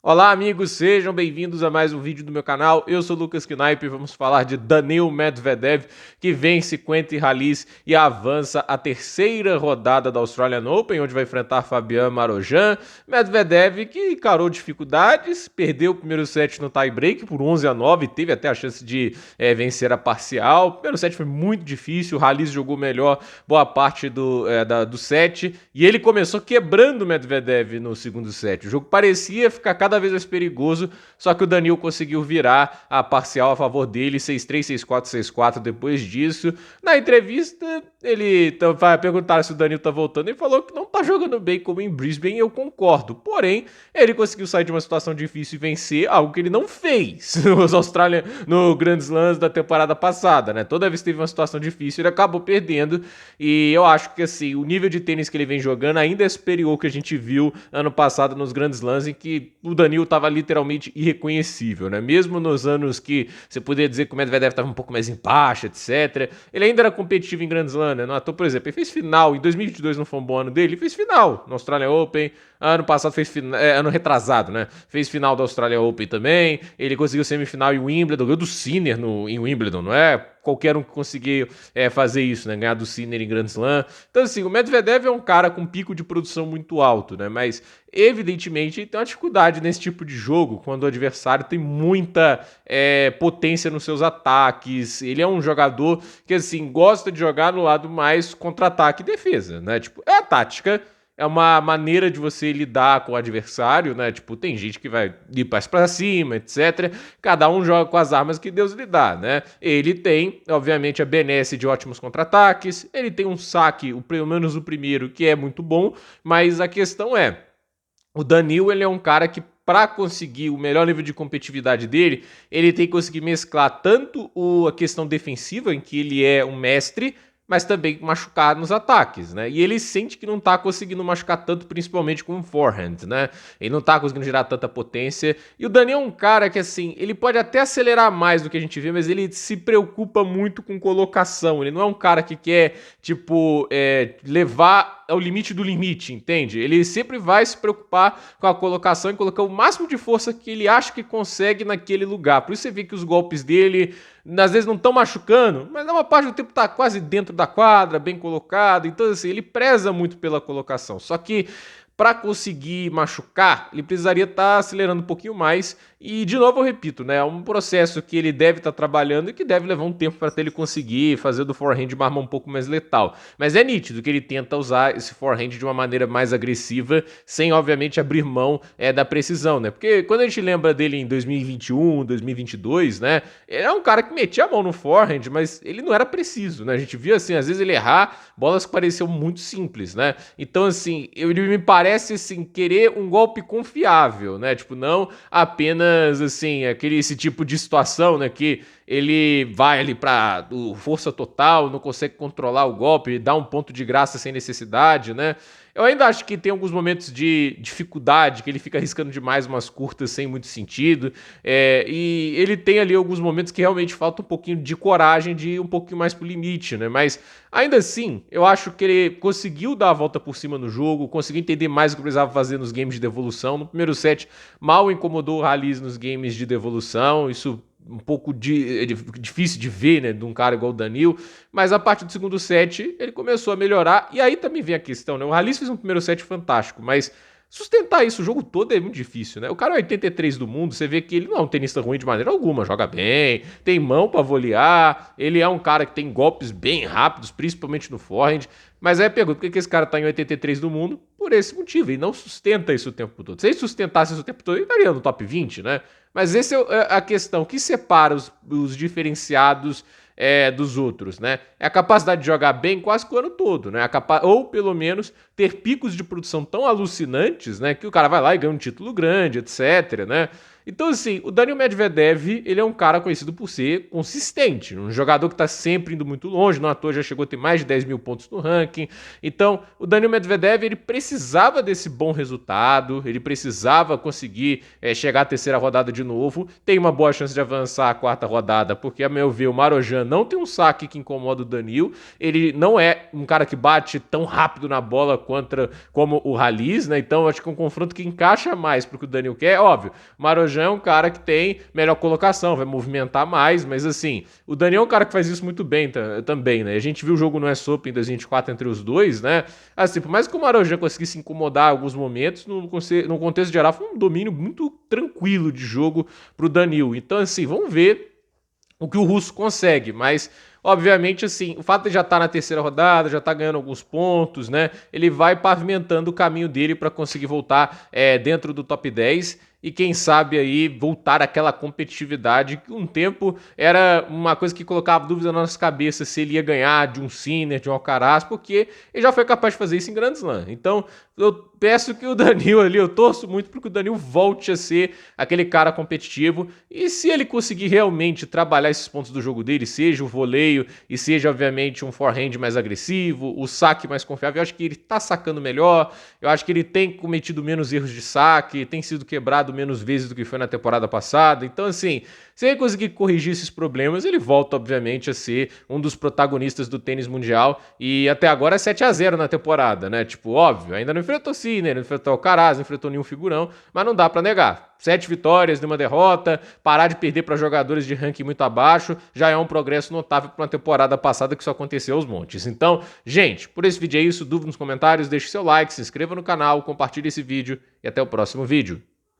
Olá amigos, sejam bem-vindos a mais um vídeo do meu canal. Eu sou o Lucas Knaip e vamos falar de Daniil Medvedev, que vence 50 rallies e avança a terceira rodada da Australian Open, onde vai enfrentar Fabian Marojan. Medvedev que encarou dificuldades, perdeu o primeiro set no tie-break por 11-9, teve até a chance de vencer a parcial. O primeiro set foi muito difícil, o Rallis jogou melhor boa parte do set, e ele começou quebrando o Medvedev no segundo set. O jogo parecia ficar cada vez mais perigoso, só que o Daniil conseguiu virar a parcial a favor dele, 6-3, 6-4, 6-4 depois disso. Na entrevista, perguntaram se o Daniil tá voltando, ele falou que não tá jogando bem como em Brisbane, e eu concordo. Porém, ele conseguiu sair de uma situação difícil e vencer, algo que ele não fez no Grand Slams da temporada passada, né? Toda vez que teve uma situação difícil, ele acabou perdendo, e eu acho que assim, o nível de tênis que ele vem jogando ainda é superior ao que a gente viu ano passado nos Grand Slams, em que o Daniil estava literalmente irreconhecível, né? Mesmo nos anos que você poderia dizer que o Medvedev estava um pouco mais em baixa, etc., ele ainda era competitivo em Grand Slam, né? Então, por exemplo, ele fez final, em 2022 não foi um bom ano dele, ele fez final no Australian Open, ano passado fez final, ano retrasado, né? Fez final da Australian Open também, ele conseguiu semifinal em Wimbledon, ganhou do Sinner em Wimbledon, não é qualquer um que conseguiu fazer isso, né? Ganhar do Sinner em Grand Slam. Então, assim, o Medvedev é um cara com pico de produção muito alto, né? Mas, evidentemente, ele tem uma dificuldade nesse tipo de jogo, quando o adversário tem muita potência nos seus ataques. Ele é um jogador que, assim, gosta de jogar no lado mais contra-ataque e defesa, né? Tipo, é a tática, é uma maneira de você lidar com o adversário, né? Tipo, tem gente que vai ir mais pra cima, etc. Cada um joga com as armas que Deus lhe dá, né? Ele tem, obviamente, a benesse de ótimos contra-ataques, ele tem um saque, pelo menos o primeiro, que é muito bom, mas a questão é, o Daniil, ele é um cara que, para conseguir o melhor nível de competitividade dele, ele tem que conseguir mesclar tanto a questão defensiva, em que ele é um mestre, mas também machucar nos ataques, né? E ele sente que não tá conseguindo machucar tanto, principalmente com o forehand, né? Ele não tá conseguindo gerar tanta potência. E o Daniil é um cara que, assim, ele pode até acelerar mais do que a gente vê, mas ele se preocupa muito com colocação. Ele não é um cara que quer, tipo, levar ao limite do limite, entende? Ele sempre vai se preocupar com a colocação e colocar o máximo de força que ele acha que consegue naquele lugar. Por isso você vê que os golpes dele, às vezes, não estão machucando, mas na maior parte do tempo tá quase dentro da quadra, bem colocado. Então, assim, ele preza muito pela colocação. Só que para conseguir machucar, ele precisaria estar acelerando um pouquinho mais. E, de novo, eu repito, né? É um processo que ele deve estar trabalhando e que deve levar um tempo para ele conseguir fazer do forehand uma arma um pouco mais letal. Mas é nítido que ele tenta usar esse forehand de uma maneira mais agressiva, sem, obviamente, abrir mão da precisão, né? Porque quando a gente lembra dele em 2021, 2022, né? Ele é um cara que metia a mão no forehand, mas ele não era preciso, né? A gente via, assim, às vezes ele errar bolas que pareciam muito simples, né? Então, assim, ele me parece, assim, querer um golpe confiável, né? Tipo, não apenas, assim, esse tipo de situação, né? Que ele vai ali pra força total, não consegue controlar o golpe, dá um ponto de graça sem necessidade, né? Eu ainda acho que tem alguns momentos de dificuldade, que ele fica arriscando demais umas curtas sem muito sentido, e ele tem ali alguns momentos que realmente falta um pouquinho de coragem de ir um pouquinho mais pro limite, né? Mas ainda assim, eu acho que ele conseguiu dar a volta por cima no jogo, conseguiu entender mais o que precisava fazer nos games de devolução. No primeiro set, mal incomodou o Rallis nos games de devolução, isso um pouco difícil de ver, né, de um cara igual o Daniil, mas a partir do segundo set ele começou a melhorar, e aí também vem a questão, né, o Rallis fez um primeiro set fantástico, mas sustentar isso o jogo todo é muito difícil, né, o cara é 83 do mundo, você vê que ele não é um tenista ruim de maneira alguma, joga bem, tem mão pra volear, ele é um cara que tem golpes bem rápidos, principalmente no forehand, mas aí eu pergunto, por que esse cara tá em 83 do mundo? Por esse motivo, ele não sustenta isso o tempo todo. Se ele sustentasse isso o tempo todo, ele estaria no top 20, né? Mas essa é a questão que separa os diferenciados dos outros, né? É a capacidade de jogar bem quase que o ano todo, né? Ou pelo menos ter picos de produção tão alucinantes, né? Que o cara vai lá e ganha um título grande, etc, né? Então, assim, o Daniil Medvedev, ele é um cara conhecido por ser consistente, um jogador que tá sempre indo muito longe, não à toa já chegou a ter mais de 10 mil pontos no ranking. Então, o Daniil Medvedev, ele precisava desse bom resultado, ele precisava conseguir chegar à terceira rodada de novo, tem uma boa chance de avançar a quarta rodada, porque, a meu ver, o Marozsan não tem um saque que incomoda o Daniil, ele não é um cara que bate tão rápido na bola como o Halis, né? Então, acho que é um confronto que encaixa mais pro que o Daniil quer. Óbvio, o Marozsan é um cara que tem melhor colocação, vai movimentar mais, mas assim, o Daniil é um cara que faz isso muito bem também, né? A gente viu o jogo no US Open em 2024 entre os dois, né? Assim, por mais que o Marozsan conseguisse incomodar em alguns momentos, no contexto geral foi um domínio muito tranquilo de jogo pro Daniil. Então, assim, vamos ver o que o russo consegue, mas obviamente, assim, o fato de já estar na terceira rodada, já estar ganhando alguns pontos, né? Ele vai pavimentando o caminho dele para conseguir voltar dentro do top 10 e quem sabe aí voltar àquela competitividade que um tempo era uma coisa que colocava dúvida na nossa cabeça se ele ia ganhar de um Sinner, de um Alcaraz, porque ele já foi capaz de fazer isso em Grand Slam. Então, eu peço que o Daniil ali, eu torço muito para que o Daniil volte a ser aquele cara competitivo e se ele conseguir realmente trabalhar esses pontos do jogo dele, seja o voleio e seja obviamente um forehand mais agressivo, o saque mais confiável, eu acho que ele tá sacando melhor, eu acho que ele tem cometido menos erros de saque, tem sido quebrado menos vezes do que foi na temporada passada. Então, assim, se ele conseguir corrigir esses problemas, ele volta, obviamente, a ser um dos protagonistas do tênis mundial. E até agora é 7-0 na temporada, né? Tipo, óbvio, ainda não enfrentou Sinner, não enfrentou Alcaraz, não enfrentou nenhum figurão, mas não dá pra negar. 7 vitórias, nenhuma derrota, parar de perder para jogadores de ranking muito abaixo, já é um progresso notável para uma temporada passada que só aconteceu aos montes. Então, gente, por esse vídeo é isso, dúvida nos comentários, deixe seu like, se inscreva no canal, compartilhe esse vídeo e até o próximo vídeo.